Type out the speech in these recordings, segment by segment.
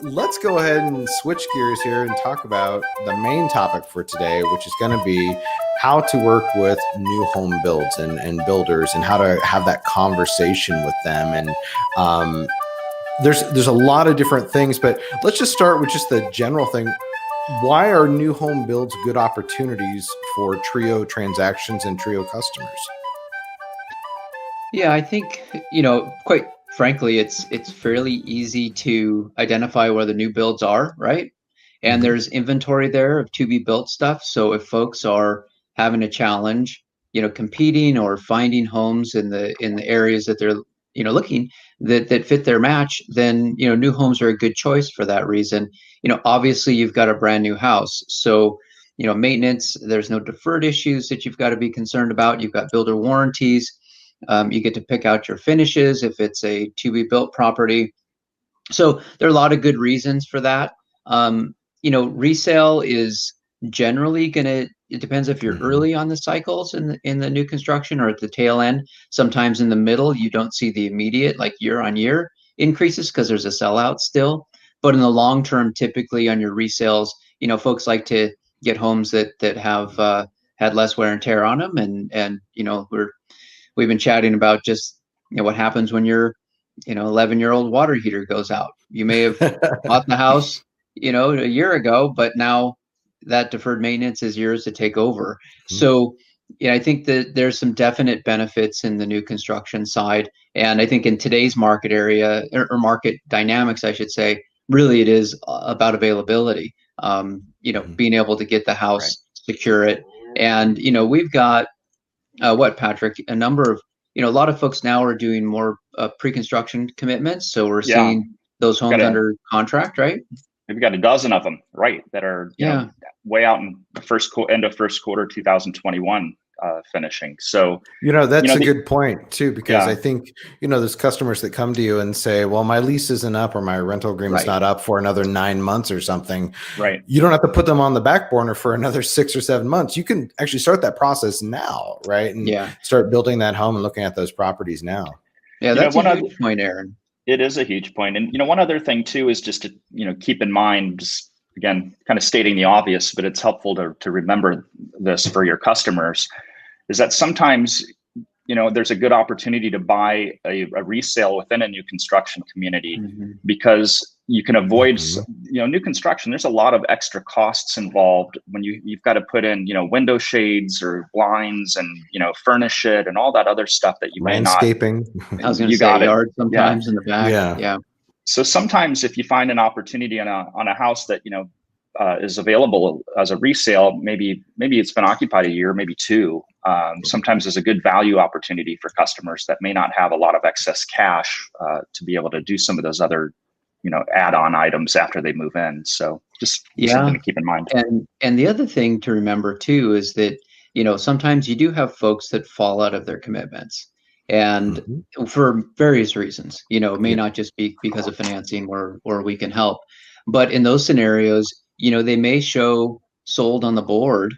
let's go ahead and switch gears here and talk about the main topic for today, which is going to be how to work with new home builds and builders and how to have that conversation with them. And there's a lot of different things, but let's just start with just the general thing. Why are new home builds good opportunities for Trio transactions and Trio customers? Yeah, I think, quite frankly, it's fairly easy to identify where the new builds are, right? And Mm-hmm. there's inventory there of to be built stuff. So if folks are having a challenge, competing or finding homes in the areas that they're, looking that fit their match, then, new homes are a good choice for that reason. Obviously you've got a brand new house. So, maintenance, there's no deferred issues that you've got to be concerned about. You've got builder warranties. You get to pick out your finishes if it's a to be built property. So there are a lot of good reasons for that. Resale is generally it depends if you're Mm-hmm. early on the cycles in the new construction or at the tail end. Sometimes in the middle, you don't see the immediate like year on year increases because there's a sellout still. But in the long term, typically on your resales, folks like to get homes that have had less wear and tear on them, and we've been chatting about just what happens when your 11-year-old water heater goes out. You may have bought the house a year ago, but now that deferred maintenance is yours to take over. So I think that there's some definite benefits in the new construction side, and I think in today's market area or market dynamics, I should say, really it is about availability. Being able to get the house, Right. secure it, and we've got Patrick, a number of, a lot of folks now are doing more pre-construction commitments. So we're Yeah. seeing those homes under contract, right? We've got a dozen of them, right, that are way out in the end of first quarter 2021 finishing. So that's a good point too, because Yeah. I think there's customers that come to you and say, well, my lease isn't up or my rental agreement's not up for another 9 months or something. Right. You don't have to put them on the back burner for another 6 or 7 months. You can actually start that process now, right? And start building that home and looking at those properties now. Yeah, that's a huge point, Aaron. It is a huge point. And one other thing too is just to keep in mind, just, again, kind of stating the obvious, but it's helpful to remember this for your customers, is that sometimes there's a good opportunity to buy a resale within a new construction community, because you can avoid new construction. There's a lot of extra costs involved when you've got to put in window shades or blinds and furnish it and all that other stuff that you may not. Landscaping. I was going to say yard sometimes in the back. Yeah. So sometimes if you find an opportunity on a house that is available as a resale, maybe it's been occupied a year, maybe 2. Sometimes there's a good value opportunity for customers that may not have a lot of excess cash to be able to do some of those other add-on items after they move in. So just something to keep in mind. And the other thing to remember too is that sometimes you do have folks that fall out of their commitments, and for various reasons. It may not just be because of financing or we can help, but in those scenarios, they may show sold on the board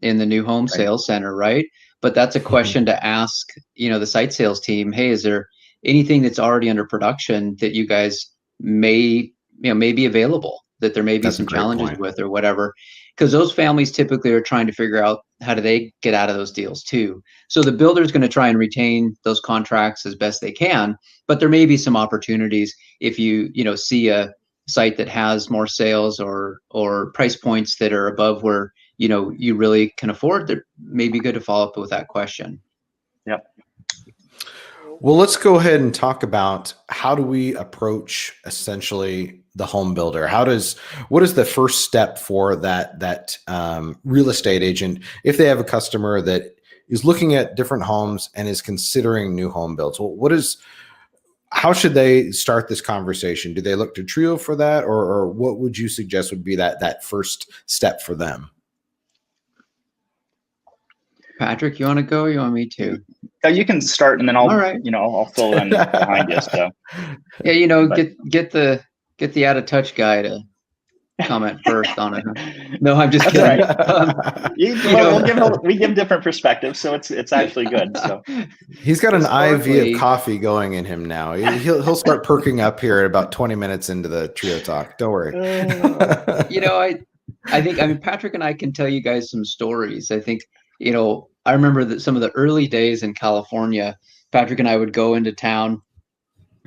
in the new home sales center, right? But that's a question to ask, the site sales team. Hey, is there anything that's already under production that you guys may be available, that there may be some challenges with or whatever? Because those families typically are trying to figure out how do they get out of those deals too. So the builder is going to try and retain those contracts as best they can, but there may be some opportunities if you see a site that has more sales or price points that are above where you really can afford. That may be good to follow up with that question. Yep. Well, let's go ahead and talk about how do we approach essentially the home builder. What is the first step for that real estate agent if they have a customer that is looking at different homes and is considering new home builds? Well, how should they start this conversation? Do they look to Trio for that, or what would you suggest would be that first step for them? Patrick, you want to go? Or you want me to? You can start, and then I'll fill in behind you. So yeah, get the out of touch guy to comment first on it. No, I'm just That's kidding. Right. We give different perspectives, so it's actually good. So he's got an IV of coffee going in him now. He'll start perking up here at about 20 minutes into the trio talk. Don't worry. I think, I mean, Patrick and I can tell you guys some stories. I think, I remember that some of the early days in California, Patrick and I would go into town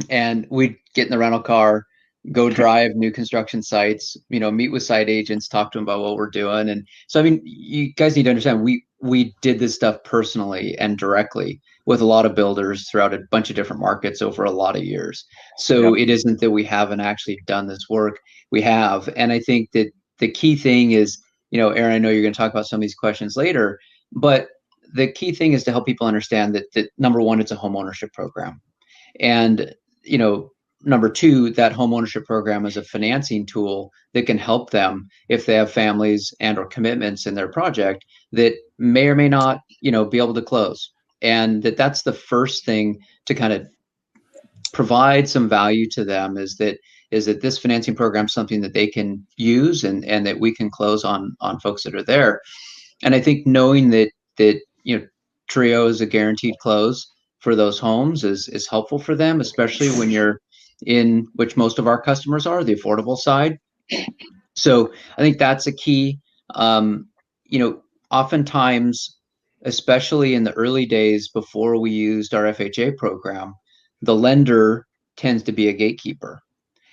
and we'd get in the rental car, go drive new construction sites, meet with site agents, talk to them about what we're doing. And so, I mean, you guys need to understand, we did this stuff personally and directly with a lot of builders throughout a bunch of different markets over a lot of years. So It isn't that we haven't actually done this work. We have. And I think that the key thing is, Aaron, I know you're going to talk about some of these questions later, but the key thing is to help people understand that number one, it's a home ownership program. And, number two, that home ownership program is a financing tool that can help them if they have families and or commitments in their project that may or may not, be able to close. And that's the first thing to kind of provide some value to them is that this financing program is something that they can use and that we can close on folks that are there. And I think knowing that Trio is a guaranteed close for those homes is helpful for them, especially when you're in, which most of our customers are, the affordable side. So I think that's a key. Oftentimes, especially in the early days before we used our FHA program, the lender tends to be a gatekeeper.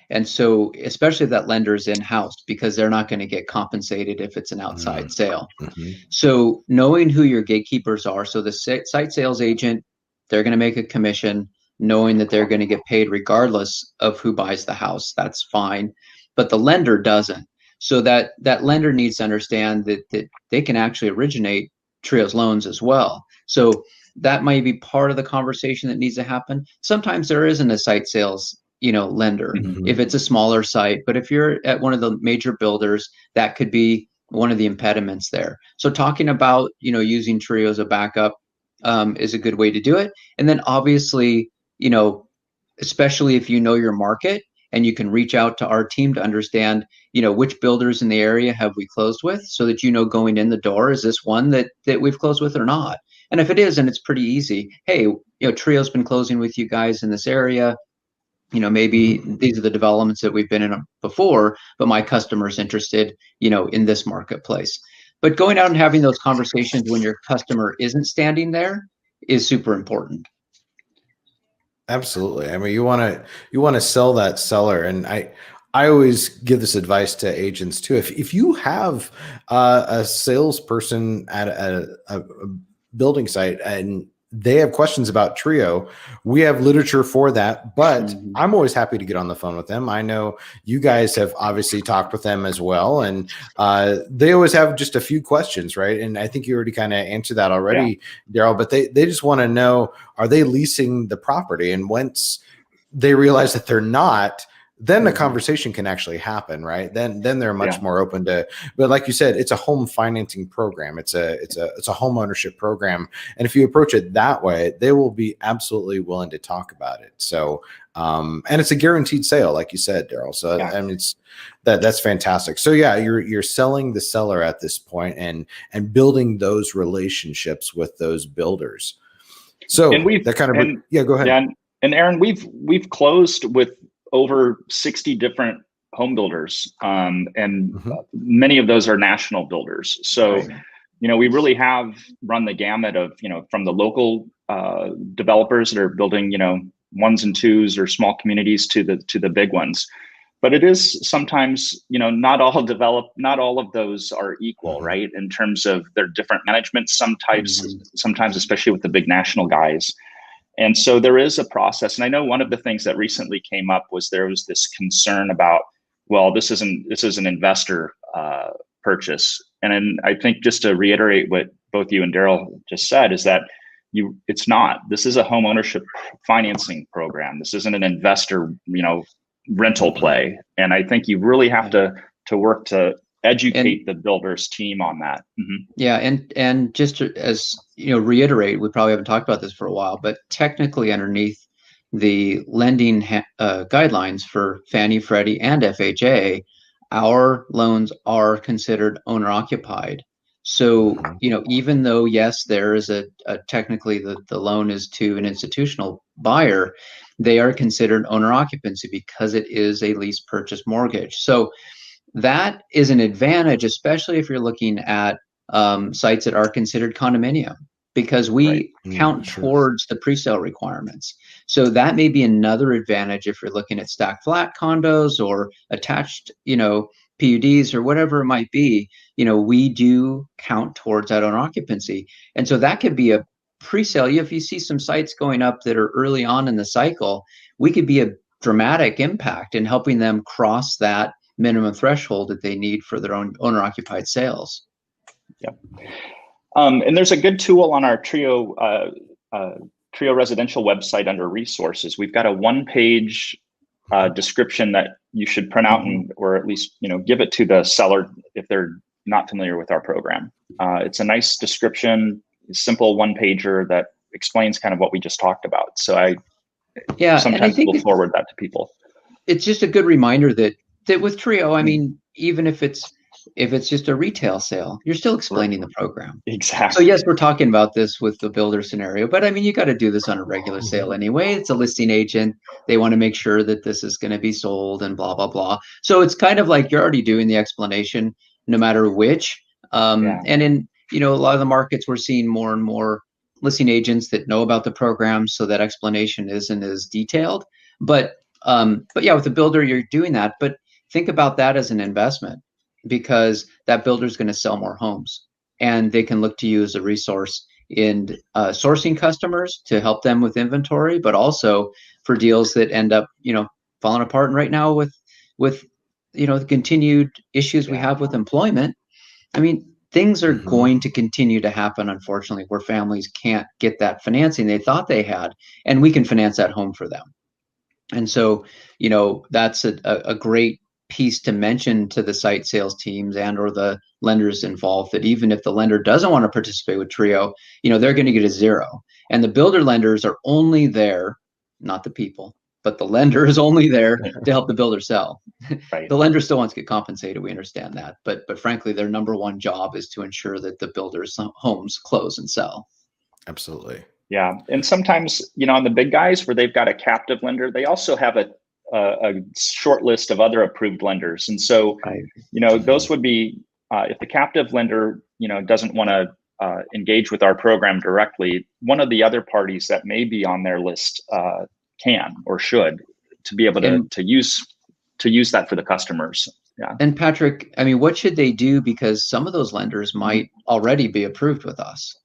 And so, especially if that lender is in-house, because they're not going to get compensated if it's an outside sale. So knowing who your gatekeepers are, so the site sales agent, they're going to make a commission, knowing that they're going to get paid regardless of who buys the house. That's fine. But the lender doesn't. So that lender needs to understand that they can actually originate Trio's loans as well. So that might be part of the conversation that needs to happen. Sometimes there isn't a site sales lender if it's a smaller site, but if you're at one of the major builders, that could be one of the impediments there. So talking about using Trio as a backup is a good way to do it. And then obviously, especially if you know your market and you can reach out to our team to understand which builders in the area have we closed with, so that going in the door, is this one that we've closed with or not? And if it is, and it's pretty easy, hey, Trio's been closing with you guys in this area. Maybe these are the developments that we've been in before, but my customer's interested, in this marketplace. But going out and having those conversations when your customer isn't standing there is super important. Absolutely. I mean, you want to sell that seller, and I always give this advice to agents too. If you have a salesperson at a building site and they have questions about Trio, we have literature for that, but I'm always happy to get on the phone with them. I know you guys have obviously talked with them as well, and they always have just a few questions, right? And I think you already kind of answered that already, Daryl, but they just want to know, are they leasing the property? And once they realize that they're not, then the conversation can actually happen, right? Then they're much more open to. But like you said, it's a home financing program. It's a home ownership program, and if you approach it that way, they will be absolutely willing to talk about it. So, and it's a guaranteed sale, like you said, Daryl. So I mean, that's fantastic. So yeah, you're selling the seller at this point and building those relationships with those builders. So and that kind of go ahead. Yeah, and Aaron, we've closed with over 60 different home builders, and many of those are national builders. So, we really have run the gamut of, from the local developers that are building, ones and twos or small communities to the big ones. But it is sometimes, not all of those are equal, right? In terms of their different management, sometimes, especially with the big national guys. And so there is a process. And I know one of the things that recently came up was there was this concern about, well, this is an investor purchase. And then I think, just to reiterate what both you and Daryl just said, is that it's not. This is a home ownership financing program. This isn't an investor, rental play. And I think you really have to work to educate the builders team on that. Yeah, and just as reiterate, we probably haven't talked about this for a while, but technically underneath the lending guidelines for Fannie, Freddie, and FHA, our loans are considered owner occupied. So, even though, yes, there is a technically the loan is to an institutional buyer, they are considered owner occupancy because it is a lease purchase mortgage. So that is an advantage, especially if you're looking at sites that are considered condominium, because we count towards the pre-sale requirements. So that may be another advantage if you're looking at stacked flat condos or attached, PUDs or whatever it might be. We do count towards that owner occupancy. And so that could be a pre-sale. If you see some sites going up that are early on in the cycle, we could be a dramatic impact in helping them cross that minimum threshold that they need for their own owner occupied sales. Yep. And there's a good tool on our Trio residential website under resources. We've got a one-page description that you should print out or at least give it to the seller if they're not familiar with our program. It's a nice description, a simple one-pager that explains kind of what we just talked about. So I sometimes will forward that to people. It's just a good reminder that with Trio, I mean, even if it's just a retail sale, you're still explaining the program. Exactly. So yes, we're talking about this with the builder scenario, but I mean, you got to do this on a regular sale anyway. It's a listing agent. They want to make sure that this is going to be sold and blah, blah, blah. So it's kind of like you're already doing the explanation no matter which. And in, a lot of the markets, we're seeing more and more listing agents that know about the program. So that explanation isn't as detailed, but yeah, with the builder, you're doing that. But think about that as an investment, because that builder is going to sell more homes, and they can look to you as a resource in sourcing customers to help them with inventory, but also for deals that end up, falling apart. And right now with the continued issues we have with employment, I mean, things are going to continue to happen, unfortunately, where families can't get that financing they thought they had, and we can finance that home for them. And so, that's a great piece to mention to the site sales teams and or the lenders involved, that even if the lender doesn't want to participate with Trio, they're going to get a zero. And the builder lenders are only there, not the people, but the lender is only there to help the builder sell. Right. The lender still wants to get compensated. We understand that. But frankly, their number one job is to ensure that the builder's homes close and sell. Absolutely. Yeah. And sometimes, on the big guys where they've got a captive lender, they also have a short list of other approved lenders. And so, those would be, if the captive lender, doesn't want to engage with our program directly, one of the other parties that may be on their list can or should, to be able to use that for the customers. Yeah. And Patrick, I mean, what should they do? Because some of those lenders might already be approved with us.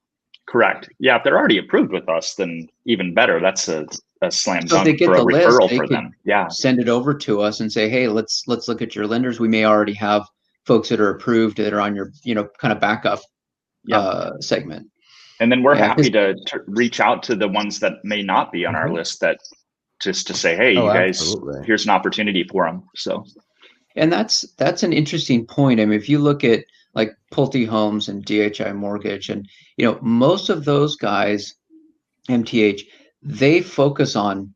Correct. Yeah, if they're already approved with us, then even better. That's a slam So dunk if they get for a the list, referral they for could them. Yeah. send it over to us and say, hey, let's look at your lenders. We may already have folks that are approved that are on your, kind of backup segment. And then we're happy to reach out to the ones that may not be on our list, that just to say, hey, you guys, here's an opportunity for them. So. And that's an interesting point. I mean, if you look at like Pulte Homes and DHI Mortgage, and most of those guys, MTH, they focus on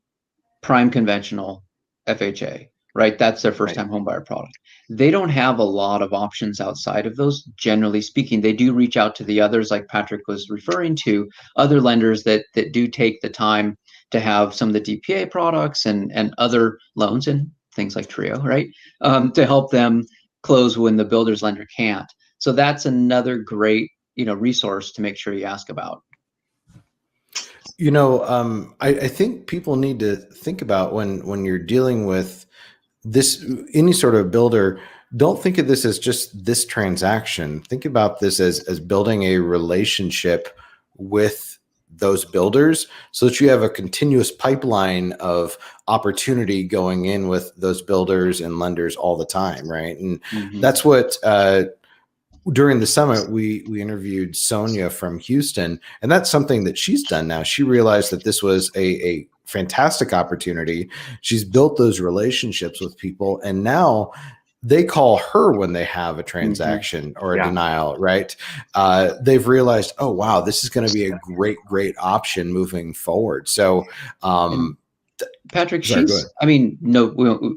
prime conventional FHA, right? That's their first time homebuyer product. They don't have a lot of options outside of those. Generally speaking, they do reach out to the others, like Patrick was referring to, other lenders that do take the time to have some of the DPA products and other loans and things like Trio, right? To help them close when the builder's lender can't. So that's another great, resource to make sure you ask about. I think people need to think about when you're dealing with this, any sort of builder, don't think of this as just this transaction. Think about this as building a relationship with those builders, so that you have a continuous pipeline of opportunity going in with those builders and lenders all the time, right? And that's what during the summit, we interviewed Sonia from Houston, and that's something that she's done now. She realized that this was a fantastic opportunity. She's built those relationships with people, and now they call her when they have a transaction or a denial, right? They've realized, oh, wow, this is going to be a great option moving forward. So Patrick, Sorry, go ahead. I mean, no,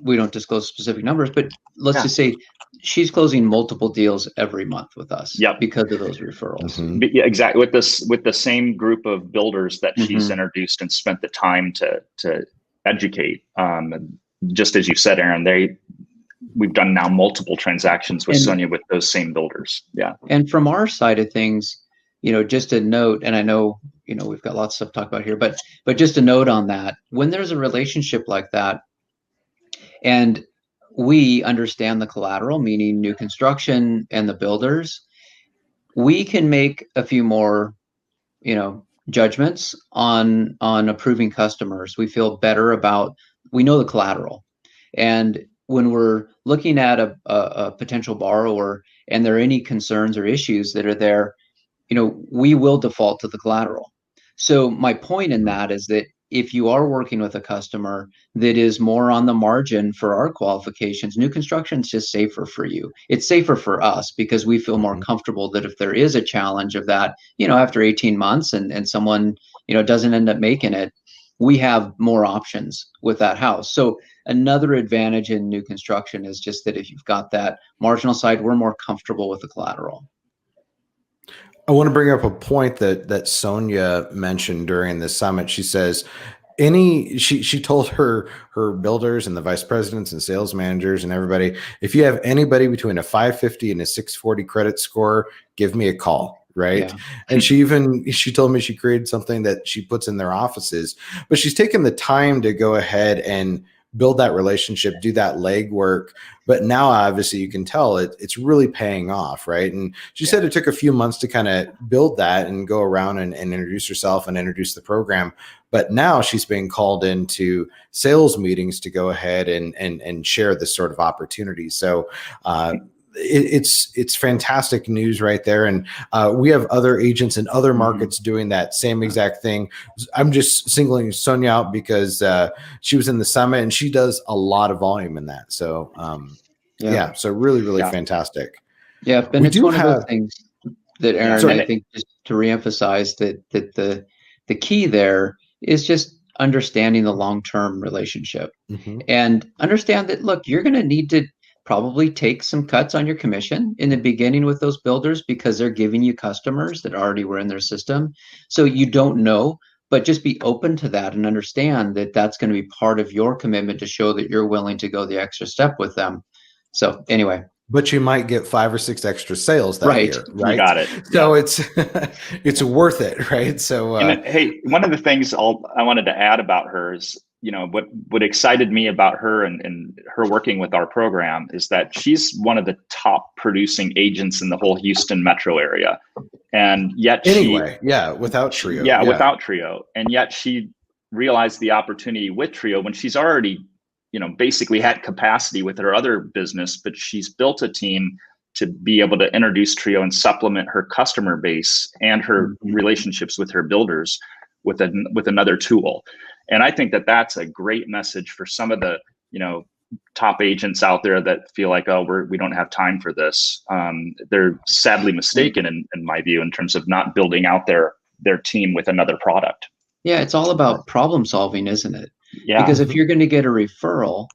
we don't disclose specific numbers, but let's just say she's closing multiple deals every month with us because of those referrals. Mm-hmm. Yeah, exactly. With the same group of builders that she's introduced and spent the time to educate. Just as you said, Aaron, we've done now multiple transactions with Sonia with those same builders. Yeah. And from our side of things, just a note, and I know, we've got lots of stuff to talk about here, but just a note on that, when there's a relationship like that, and we understand the collateral, meaning new construction and the builders, we can make a few more, judgments on approving customers. We feel better about, we know the collateral. And when we're looking at a potential borrower and there are any concerns or issues that are there, we will default to the collateral. So my point in that is that if you are working with a customer that is more on the margin for our qualifications, new construction is just safer for you. It's safer for us because we feel more comfortable that if there is a challenge of that, after 18 months and someone, doesn't end up making it, we have more options with that house. So another advantage in new construction is just that if you've got that marginal side, we're more comfortable with the collateral. I want to bring up a point that Sonia mentioned during the summit. She says, she told her builders and the vice presidents and sales managers and everybody, if you have anybody between a 550 and a 640 credit score, give me a call. Right. Yeah. And she told me she created something that she puts in their offices, but she's taken the time to go ahead and build that relationship, do that legwork. But now obviously you can tell it's really paying off. Right. And she said it took a few months to kind of build that and go around and introduce herself and introduce the program. But now she's being called into sales meetings to go ahead and share this sort of opportunity. So, it's fantastic news right there. And we have other agents in other markets doing that same exact thing. I'm just singling Sonia out because she was in the summit and she does a lot of volume in that. So so really fantastic. Yeah, and it's one of those things that Aaron, I think just to reemphasize that the key there is just understanding the long-term relationship and understand that, look, you're going to need to probably take some cuts on your commission in the beginning with those builders because they're giving you customers that already were in their system. So you don't know, but just be open to that and understand that that's going to be part of your commitment to show that you're willing to go the extra step with them. So anyway. But you might get 5 or 6 extra sales that year, right? You got it. So it's worth it, right? So hey, one of the things I wanted to add about her is, what excited me about her and her working with our program is that she's one of the top producing agents in the whole Houston metro area. And yet without Trio. Without Trio. And yet she realized the opportunity with Trio when she's already, basically had capacity with her other business, but she's built a team to be able to introduce Trio and supplement her customer base and her relationships with her builders with another tool. And I think that that's a great message for some of the, top agents out there that feel like, we don't have time for this. They're sadly mistaken in my view, in terms of not building out their team with another product. Yeah, it's all about problem solving, isn't it? Yeah. Because if you're going to get a referral,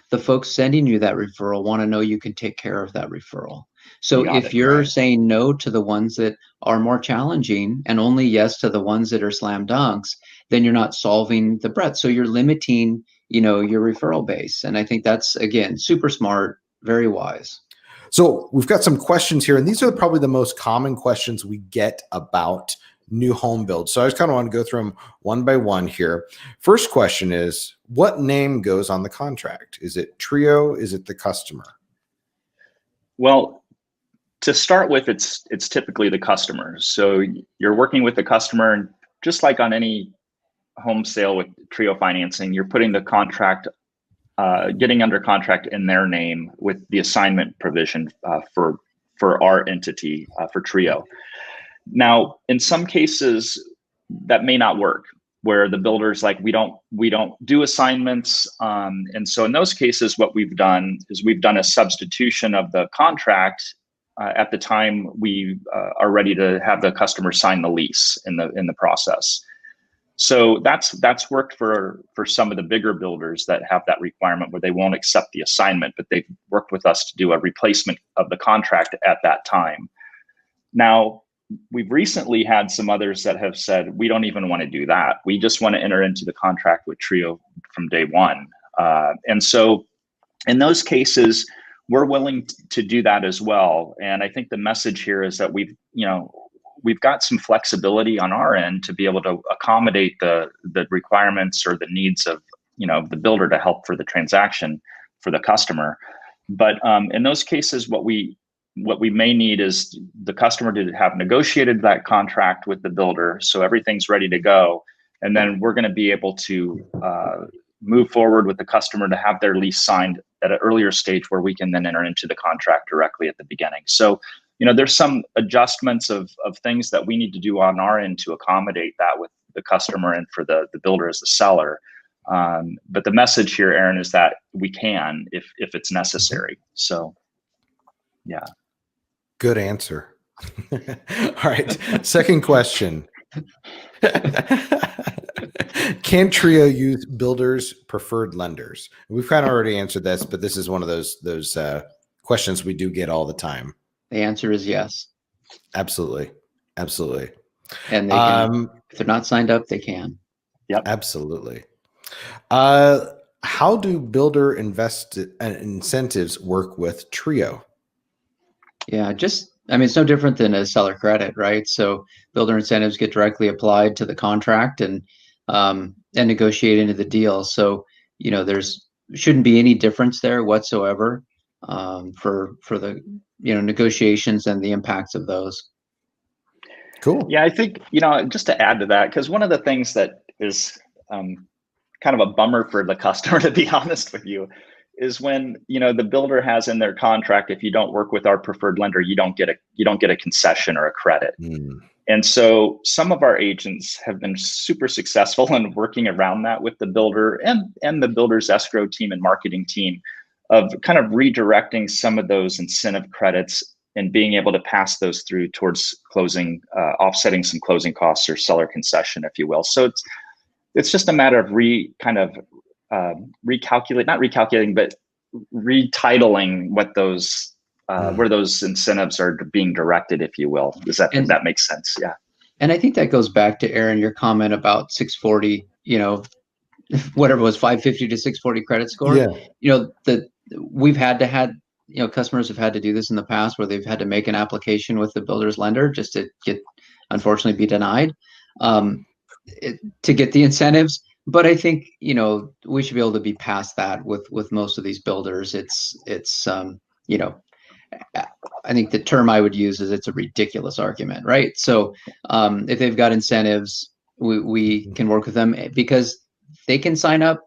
the folks sending you that referral want to know you can take care of that referral. So if you're saying no to the ones that are more challenging and only yes to the ones that are slam dunks, then you're not solving the breadth. So you're limiting, your referral base. And I think that's, again, super smart, very wise. So we've got some questions here, and these are probably the most common questions we get about new home builds. So I just kind of want to go through them one by one here. First question is, what name goes on the contract? Is it Trio? Is it the customer? Well, to start with, it's typically the customer. So you're working with the customer, and just like on any home sale with Trio financing, you're putting the contract, getting under contract in their name with the assignment provision for our entity, for Trio. Now, in some cases, that may not work, where the builder's like, we don't do assignments. And so in those cases, what we've done is we've done a substitution of the contract at the time we are ready to have the customer sign the lease in the process. So that's worked for some of the bigger builders that have that requirement where they won't accept the assignment, but they've worked with us to do a replacement of the contract at that time. Now, we've recently had some others that have said, we don't even want to do that. We just want to enter into the contract with Trio from day one. And so in those cases, we're willing to do that as well. And I think the message here is that we've got some flexibility on our end to be able to accommodate the requirements or the needs of the builder to help for the transaction for the customer. But in those cases, what we may need is the customer to have negotiated that contract with the builder, so everything's ready to go, and then we're going to be able to move forward with the customer to have their lease signed at an earlier stage where we can then enter into the contract directly at the beginning. So there's some adjustments of things that we need to do on our end to accommodate that with the customer and for the builder as the seller. But the message here, Aaron, is that we can if it's necessary. So, yeah. Good answer. All right. Second question. Can Trio use builders' preferred lenders? We've kind of already answered this, but this is one of those questions we do get all the time. The answer is yes. Absolutely. Absolutely. And they can, if they're not signed up, they can. Yep. Absolutely. How do builder incentives work with Trio? Yeah, it's no different than a seller credit, right? So builder incentives get directly applied to the contract and negotiate into the deal. So, there's shouldn't be any difference there whatsoever for the, negotiations and the impacts of those. Cool. Yeah, I think, just to add to that, because one of the things that is kind of a bummer for the customer, to be honest with you, is when the builder has in their contract, if you don't work with our preferred lender, you don't get a concession or a credit. And so some of our agents have been super successful in working around that with the builder and the builder's escrow team and marketing team, of kind of redirecting some of those incentive credits and being able to pass those through towards closing, offsetting some closing costs or seller concession, if you will. So it's just a matter of retitling what those where those incentives are being directed, if you will. If that makes sense? Yeah. And I think that goes back to, Aaron, your comment about 640, whatever it was, 550 to 640 credit score. Yeah. Customers have had to do this in the past where they've had to make an application with the builder's lender just to unfortunately be denied to get the incentives. But I think, we should be able to be past that with most of these builders. I think the term I would use is it's a ridiculous argument, right? So if they've got incentives, we can work with them because they can sign up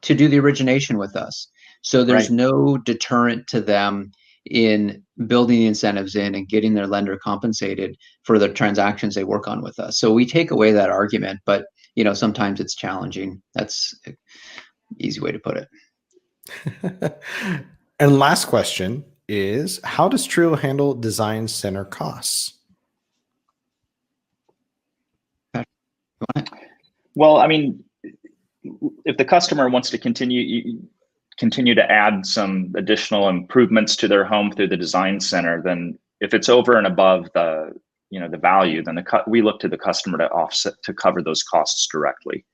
to do the origination with us. So there's no deterrent to them in building the incentives in and getting their lender compensated for the transactions they work on with us. So we take away that argument, but sometimes it's challenging. That's an easy way to put it. And last question is, how does Trio handle design center costs? Well, I mean, if the customer wants to continue to add some additional improvements to their home through the design center, then if it's over and above the value, then we look to the customer to offset, to cover those costs directly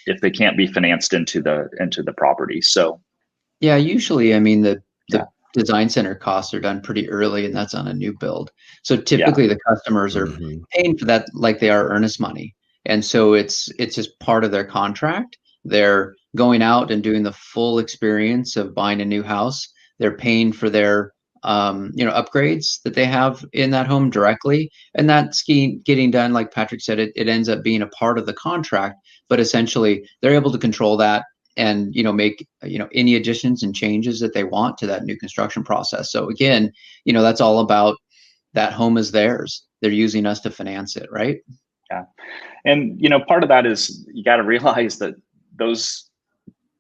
if they can't be financed into the property. So yeah, usually, I mean, the design center costs are done pretty early, and that's on a new build. So typically the customers are paying for that like they are earnest money. And so it's just part of their contract. They're going out and doing the full experience of buying a new house. They're paying for their upgrades that they have in that home directly. And that's getting done, like Patrick said, it ends up being a part of the contract, but essentially they're able to control that and make any additions and changes that they want to that new construction process. So again, that's all about that home is theirs. They're using us to finance it, right? Yeah. And part of that is you got to realize that those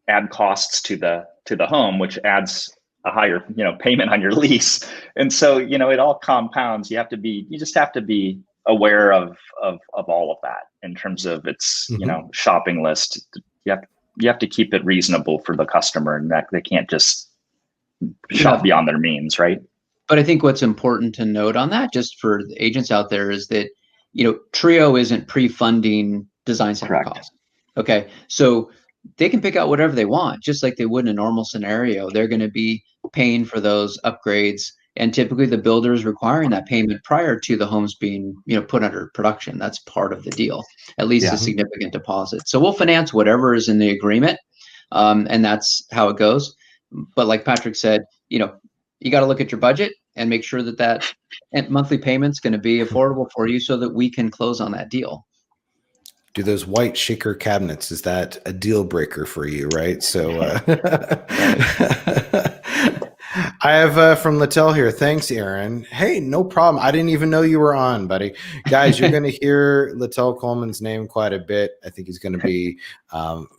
add costs to the home, which adds a higher payment on your lease. And so it all compounds. You just have to be aware of all of that in terms of its shopping list. You have to keep it reasonable for the customer, and that they can't just shop beyond their means, right? But I think what's important to note on that, just for the agents out there, is that Trio isn't pre-funding design center costs. Okay, so they can pick out whatever they want, just like they would in a normal scenario. They're going to be paying for those upgrades, and typically the builder is requiring that payment prior to the homes being put under production. That's part of the deal, at least a significant deposit. So we'll finance whatever is in the agreement, and that's how it goes. But like Patrick said, you got to look at your budget and make sure that monthly payment's going to be affordable for you, so that we can close on that deal. Do those white shaker cabinets, is that a deal breaker for you, right? So I have from Littell here. Thanks, Aaron. Hey, no problem. I didn't even know you were on, buddy. Guys, you're going to hear Littell Coleman's name quite a bit. I think he's going to be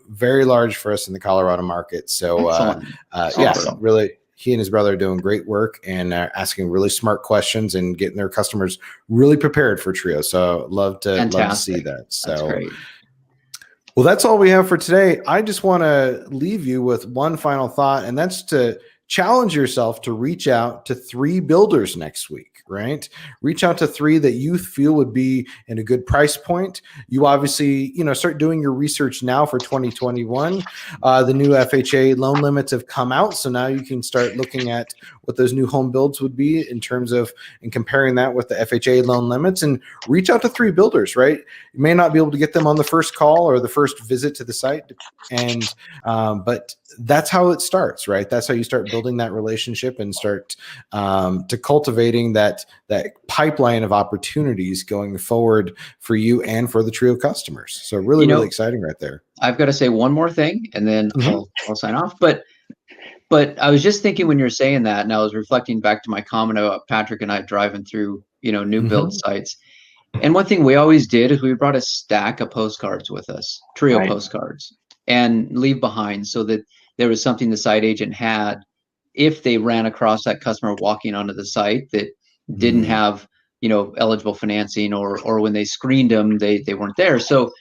very large for us in the Colorado market. So awesome. Really, he and his brother are doing great work and asking really smart questions and getting their customers really prepared for Trio. So love to see that. So that's great. Well, that's all we have for today. I just want to leave you with one final thought, and that's to challenge yourself to reach out to 3 builders next week, right? Reach out to 3 that you feel would be in a good price point. You obviously, start doing your research now for 2021. The new FHA loan limits have come out. So now you can start looking at what those new home builds would be in terms of, and comparing that with the FHA loan limits, and reach out to 3 builders, right? You may not be able to get them on the first call or the first visit to the site. But that's how it starts, right? That's how you start building that relationship and start to cultivating that pipeline of opportunities going forward for you and for the Trio customers. So really exciting right there. I've got to say one more thing, and then I'll sign off. But I was just thinking when you're saying that, and I was reflecting back to my comment about Patrick and I driving through, new build sites. And one thing we always did is we brought a stack of postcards with us, Trio postcards, and leave behind, so that there was something the site agent had if they ran across that customer walking onto the site that didn't have, eligible financing, or when they screened them, they weren't there. So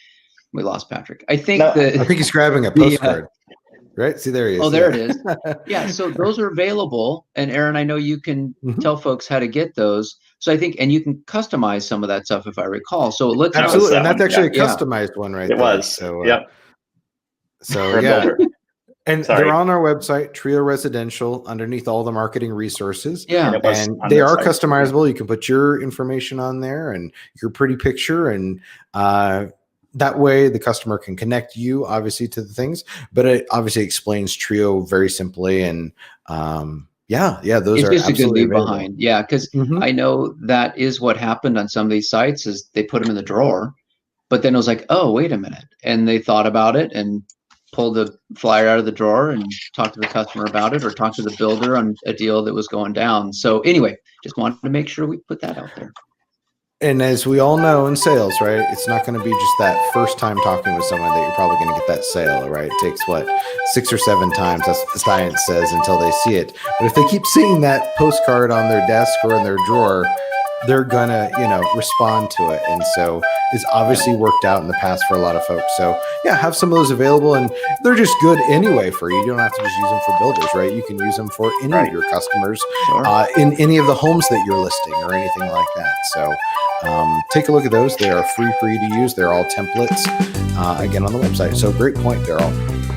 we lost Patrick. I think he's grabbing a postcard. Right? See, there he is. Oh, there it is. Yeah. So those are available. And Aaron, I know you can tell folks how to get those. So I think, and you can customize some of that stuff, if I recall. So let's absolutely. And that's actually a customized one, right? It was. So, And they're on our website, Trio Residential, underneath all the marketing resources. Yeah. And they are customizable. You can put your information on there and your pretty picture, and that way the customer can connect you obviously to the things, but it obviously explains Trio very simply. And those it's are just a good leave available. behind. Yeah. Cause I know that is what happened on some of these sites, is they put them in the drawer, but then it was like, oh, wait a minute. And they thought about it and pulled the flyer out of the drawer and talked to the customer about it, or talked to the builder on a deal that was going down. So anyway, just wanted to make sure we put that out there. And as we all know in sales, right, it's not going to be just that first time talking with someone that you're probably going to get that sale, right? It takes 6 or 7 times, that's what the science says, until they see it. But if they keep seeing that postcard on their desk or in their drawer, they're going to, respond to it. And so it's obviously worked out in the past for a lot of folks. So yeah, have some of those available, and they're just good anyway for you. You don't have to just use them for builders, right? You can use them for any of your customers in any of the homes that you're listing or anything like that. So take a look at those. They are free for you to use. They're all templates, again, on the website. So great point, Daryl.